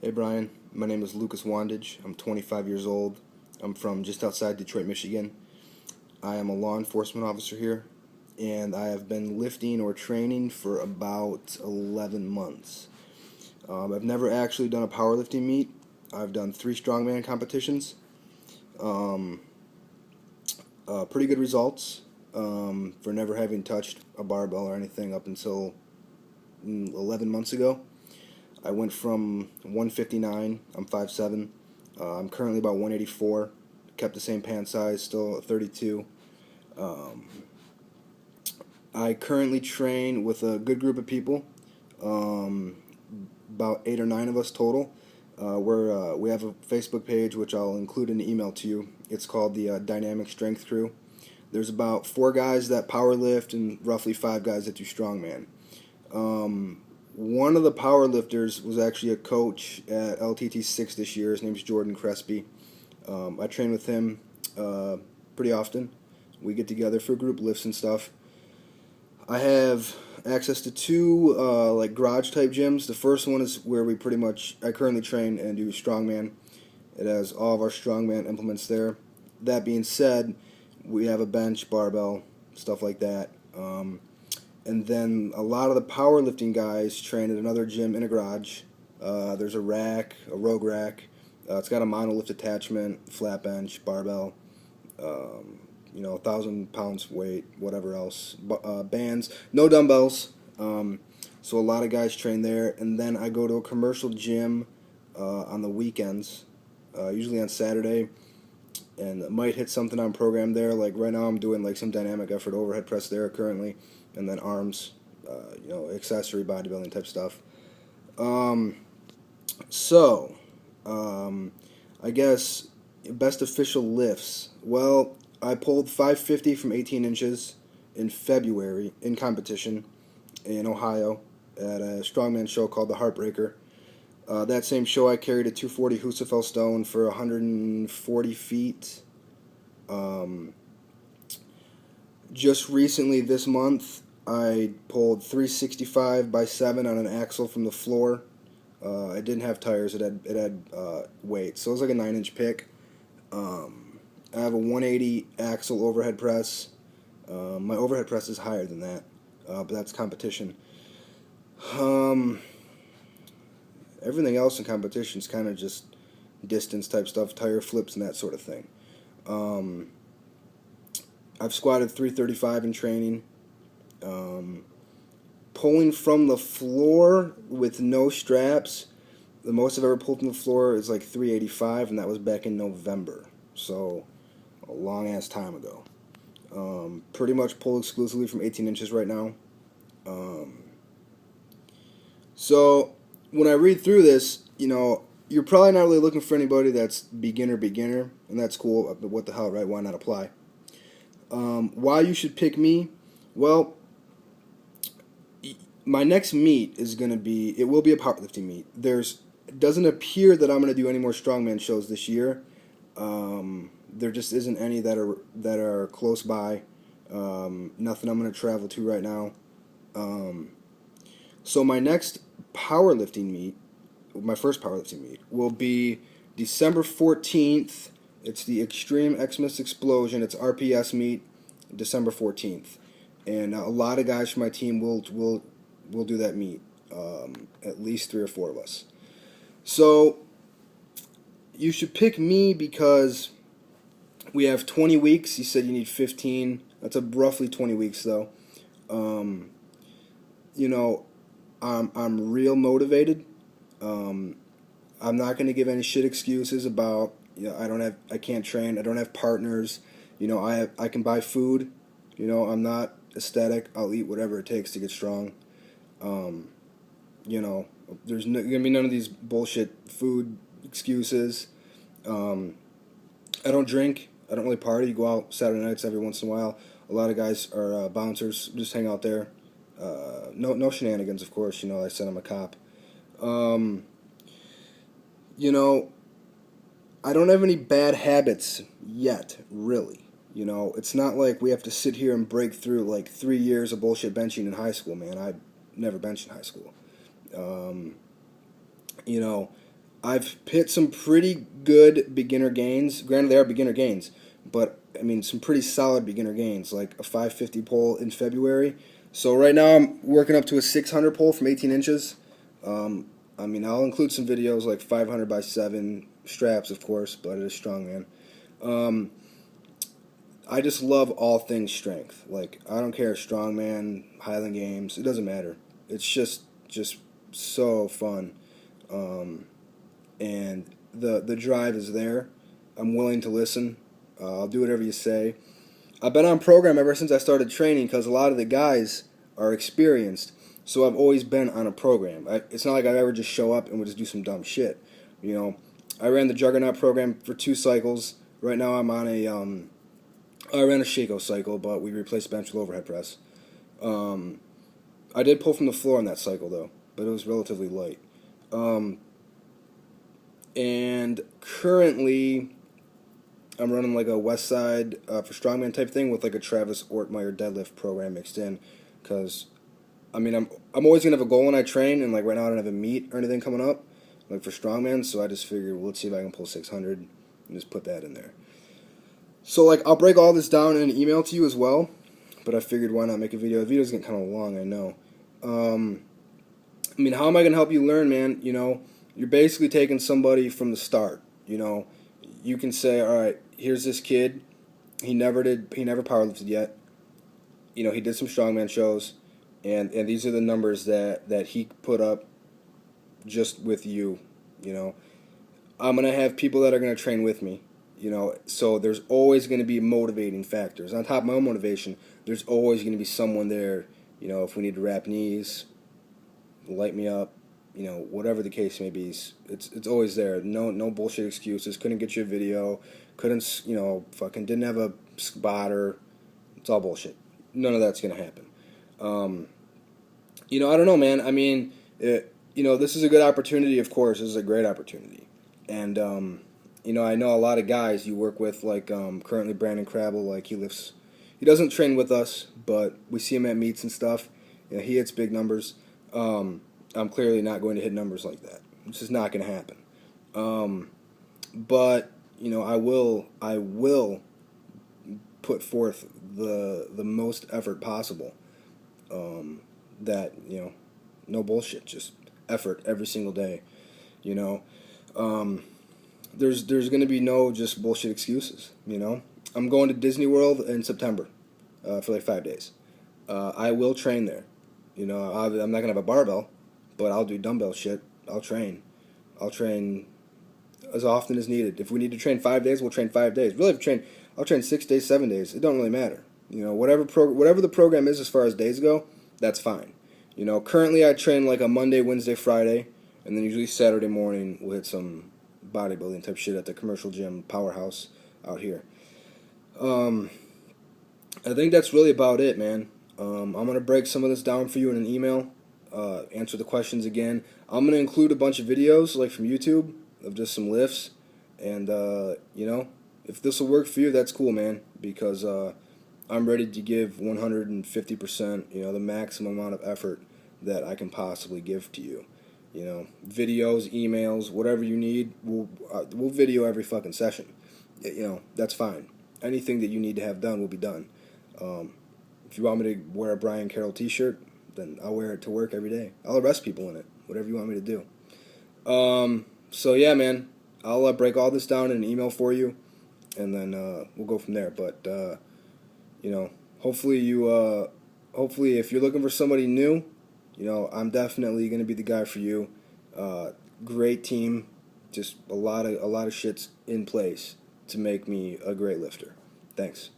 Hey Brian, my name is Lucas Wandage. I'm 25 years old. I'm from just outside Detroit, Michigan. I am a law enforcement officer here, and I have been lifting or training for about 11 months. I've never actually done a powerlifting meet. I've done 3 strongman competitions. Um, Pretty good results for never having touched a barbell or anything up until 11 months ago. I went from 159, I'm 5'7". I'm currently about 184. Kept the same pant size, still 32. Um, I currently train with a good group of people, um, about 8 or 9 of us total. We have a Facebook page, which I'll include in the email to you. It's called the Dynamic Strength Crew. There's about 4 guys that power lift and roughly 5 guys that do strongman. One of the power lifters was actually a coach at LTT6 this year. His name's Jordan Crespi. I train with him pretty often. We get together for group lifts and stuff. I have access to 2 like garage type gyms. The first one is where I currently train and do strongman. It has all of our strongman implements there. That being said, we have a bench, barbell, stuff like that. And then a lot of the powerlifting guys train at another gym in a garage. There's a rack, a rogue rack. It's got a monolift attachment, flat bench, barbell, 1,000 pounds weight, whatever else. Bands, no dumbbells. So a lot of guys train there. And then I go to a commercial gym on the weekends, usually on Saturday, and might hit something on program there. Like right now, I'm doing like some dynamic effort overhead press there currently, and then arms, accessory bodybuilding type stuff. Um, so, I guess best official lifts. Well, I pulled 550 from 18 inches in February in competition in Ohio at a strongman show called the Heartbreaker. That same show, I carried a 240 Husafel stone for 140 feet. Just recently this month, I pulled 365 by 7 on an axle from the floor. It didn't have tires. It had weight, so it was like a 9-inch pick. I have a 180 axle overhead press. My overhead press is higher than that, but that's competition. Um, Everything else in competition is kind of just distance type stuff, tire flips and that sort of thing. Um, I've squatted 335 in training. Pulling from the floor with no straps, the most I've ever pulled from the floor is like 385, and that was back in November. So, a long ass time ago. Pretty much pull exclusively from 18 inches right now. Um, so, when I read through this, you're probably not really looking for anybody that's beginner, and that's cool. But what the hell, right? Why not apply? Why you should pick me? Well, my next meet it will be a powerlifting meet. It doesn't appear that I'm going to do any more strongman shows this year. There just isn't any that are close by. Nothing I'm going to travel to right now. So my next my first powerlifting meet, will be December 14th. It's the Extreme Xmas Explosion. It's RPS meet, December 14th, and a lot of guys from my team will do that meet. At least 3 or 4 of us. So you should pick me because we have 20 weeks. You said you need 15. That's roughly 20 weeks though. Um, I'm real motivated. I'm not going to give any shit excuses about I can't train. I don't have partners. I can buy food. I'm not aesthetic. I'll eat whatever it takes to get strong. Um, there's gonna be none of these bullshit food excuses. I don't drink. I don't really party. Go out Saturday nights every once in a while. A lot of guys are bouncers, just hang out there. No shenanigans, of course. I said I'm a cop. Um, I don't have any bad habits yet, really. It's not like we have to sit here and break through like 3 years of bullshit benching in high school, man. I never benched in high school. Um, you know, I've hit some pretty good beginner gains. Granted, they are beginner gains, but I mean some pretty solid beginner gains, like a 550 pull in February. So right now I'm working up to a 600 pull from 18 inches. I mean, I'll include some videos like 500 by 7 straps, of course, but it is strongman. Um, I just love all things strength. Like, I don't care, strongman, Highland Games, it doesn't matter. It's just so fun. Um, and the drive is there. I'm willing to listen. I'll do whatever you say. I've been on program ever since I started training because a lot of the guys are experienced. So I've always been on a program. It's not like I ever just show up and would just do some dumb shit. You know, I ran the Juggernaut program for 2 cycles. Right now I'm on I ran a Shako cycle, but we replaced bench with overhead press. I did pull from the floor on that cycle though, but it was relatively light. And currently I'm running like a West Side for strongman type thing with like a Travis Ortmeyer deadlift program mixed in, because I mean I'm always gonna have a goal when I train, and like right now I don't have a meet or anything coming up like for strongman, so I just figured, well, let's see if I can pull 600 and just put that in there. So like I'll break all this down in an email to you as well, but I figured why not make a video. The video's getting kind of long, I know. I mean, how am I gonna help you learn, man? You know, you're basically taking somebody from the start. You know, you can say, all right, here's this kid. He never powerlifted yet. You know, he did some strongman shows, and these are the numbers that he put up just with you. You know, I'm gonna have people that are gonna train with me. You know, so there's always going to be motivating factors. On top of my own motivation, there's always going to be someone there, you know, if we need to wrap knees, light me up, you know, whatever the case may be. It's always there. No bullshit excuses. Couldn't get you a video. Couldn't, you know, fucking didn't have a spotter. It's all bullshit. None of that's going to happen. You know, I don't know, man. I mean, you know, this is a good opportunity, of course. This is a great opportunity. And, you know, I know a lot of guys you work with, like currently Brandon Crabble, like he doesn't train with us, but we see him at meets and stuff. You know, he hits big numbers. I'm clearly not going to hit numbers like that. It's just not going to happen. But you know, I will put forth the most effort possible. That, you know, no bullshit, just effort every single day. You know. There's going to be no just bullshit excuses, you know. I'm going to Disney World in September for like 5 days. I will train there. You know, I'm not going to have a barbell, but I'll do dumbbell shit. I'll train. I'll train as often as needed. If we need to train 5 days, we'll train 5 days. Really, I'll train 6 days, 7 days. It don't really matter. You know, whatever the program is as far as days go, that's fine. You know, currently I train like a Monday, Wednesday, Friday, and then usually Saturday morning we'll hit some bodybuilding type shit at the commercial gym Powerhouse out here. I think that's really about it, man. I'm going to break some of this down for you in an email, answer the questions again. I'm going to include a bunch of videos like from YouTube of just some lifts, and you know, if this will work for you, that's cool, man, because I'm ready to give 150%, you know, the maximum amount of effort that I can possibly give to you. You know, videos, emails, whatever you need, we'll video every fucking session. You know, that's fine. Anything that you need to have done will be done. If you want me to wear a Brian Carroll t-shirt, then I'll wear it to work every day. I'll arrest people in it, whatever you want me to do. So yeah, man, I'll break all this down in an email for you, and then we'll go from there. But you know, hopefully if you're looking for somebody new, you know, I'm definitely going to be the guy for you. Great team, just a lot of shit's in place to make me a great lifter. Thanks.